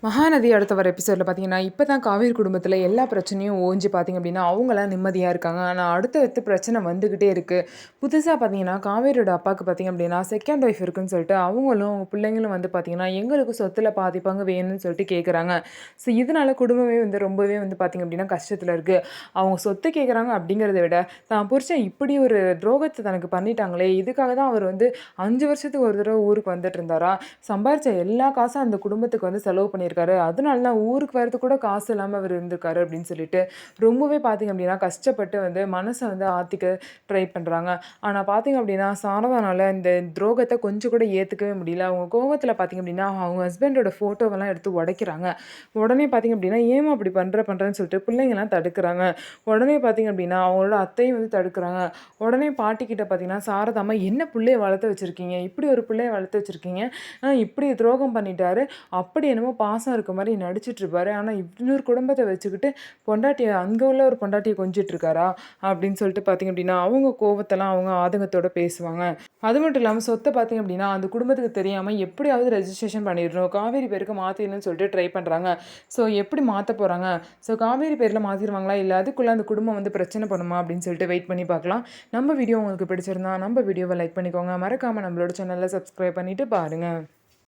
மகாநதி அடுத்த வர எபிசோடில் பார்த்தீங்கன்னா, இப்போ தான் காவேரி குடும்பத்தில் எல்லா பிரச்சனையும் ஓஞ்சு பார்த்தீங்க அப்படின்னா, அவங்களாம் நிம்மதியாக இருக்காங்க. ஆனால் அடுத்தடுத்து பிரச்சனை வந்துக்கிட்டே இருக்குது. புதுசாக பார்த்தீங்கன்னா, காவேரியோட அப்பாவுக்கு பார்த்தீங்க அப்படின்னா, செகண்ட் ஒய்ஃப் இருக்குன்னு சொல்லிட்டு அவங்களும் அவங்க பிள்ளைங்களும் வந்து பார்த்தீங்கன்னா, எங்களுக்கு சொத்துல பாதி பங்கு வேணும்னு சொல்லிட்டு கேட்குறாங்க. ஸோ இதனால குடும்பமே வந்து ரொம்பவே வந்து பார்த்தீங்க அப்படின்னா கஷ்டத்தில் இருக்குது. அவங்க சொத்து கேட்குறாங்க அப்படிங்கிறத விட, தான் புருஷன் இப்படி ஒரு துரோகத்தை தனக்கு பண்ணிட்டாங்களே, இதுக்காக தான் அவர் வந்து 5 வருஷத்துக்கு ஒரு தடவை ஊருக்கு வந்துட்டு இருந்தாரா, சம்பாரிச்ச எல்லா காசும் அந்த குடும்பத்துக்கு வந்து செலவு பண்ணியிருக்காரு. அதனால தான் ஊருக்கு வரதுக்கு கூட காசு இல்லாம அவர் இருந்திருக்காரு அப்படின்னு சொல்லிட்டு, ரொம்பவே பார்த்தீங்க அப்படின்னா கஷ்டப்பட்டு வந்து மனச வந்து ஆத்திக்க ட்ரை பண்றாங்க. ஆனா பார்த்தீங்க அப்படின்னா, சாரதானால இந்த துரோகத்த கொஞ்சம் கூட ஏத்துக்கவே முடியல. அவங்க கோவத்துல பார்த்தீங்க அப்படின்னா, அவங்க ஹஸ்பண்டோட ஃபோட்டோவெல்லாம் எடுத்து உடைக்கிறாங்க. உடனே பார்த்தீங்க அப்படின்னா, "ஏம்மா அப்படி பண்றேன்னு சொல்லிட்டு பிள்ளைங்கலாம் தடுக்குறாங்க. உடனே பார்த்தீங்க அப்படின்னா, அவங்களோட அத்தையும் வந்து தடுக்குறாங்க. உடனே பாட்டிக்கிட்ட பார்த்தீங்கன்னா, சாரதாம்மா என்ன புள்ளைய வளர்த்து வச்சிருக்கீங்க? இப்படி ஒரு பிள்ளைய வளர்த்து வச்சிருக்கீங்க. இப்படி துரோகம் பண்ணிட்டாரு. அப்படி என்னமோ பாசம் இருக்க மாரி நடிச்சிட்டுருப்பாரு. ஆனா இன்னொரு குடும்பத்த வச்சுக்கிட்டு பொண்டாட்டிய அங்க உள்ள ஒரு பொண்டாட்டிய கொஞ்சிட்டு இருக்காரா? அப்படின்னு சொல்லிட்டு பார்த்தீங்க அப்படின்னா, அவங்க கோவத்தெல்லாம் அவங்க ஆதங்கத்தோட பேசுவாங்க. அது மட்டும் இல்லாம சொத்த பார்த்தீங்க அப்படின்னா, அந்த குடும்பத்துக்கு தெரியாம எப்படியாவது ரெஜிஸ்ட்ரேஷன் பண்ணிடணும். காவேரி பேருக்கு மாத்திடணும்னு சொல்லிட்டு ட்ரை பண்றாங்க. ஸோ எப்படி மாத்த போறாங்க? ஸோ காவேரி பேர்ல மாத்திருவாங்களா? இல்ல அதுக்குள்ள அந்த குடும்பம் வந்து பிரச்சனை பண்ணுமா? அப்படின்னு சொல்லிட்டு வெயிட் பண்ணி பார்க்கலாம். நம்ம வீடியோ உங்களுக்கு பிடிச்சிருந்தா நம்ம வீடியோவ லைக் பண்ணிக்கோங்க. மறக்காம நம்மளோட சேனல சப்ஸ்கிரைப் பண்ணிட்டு பாருங்க.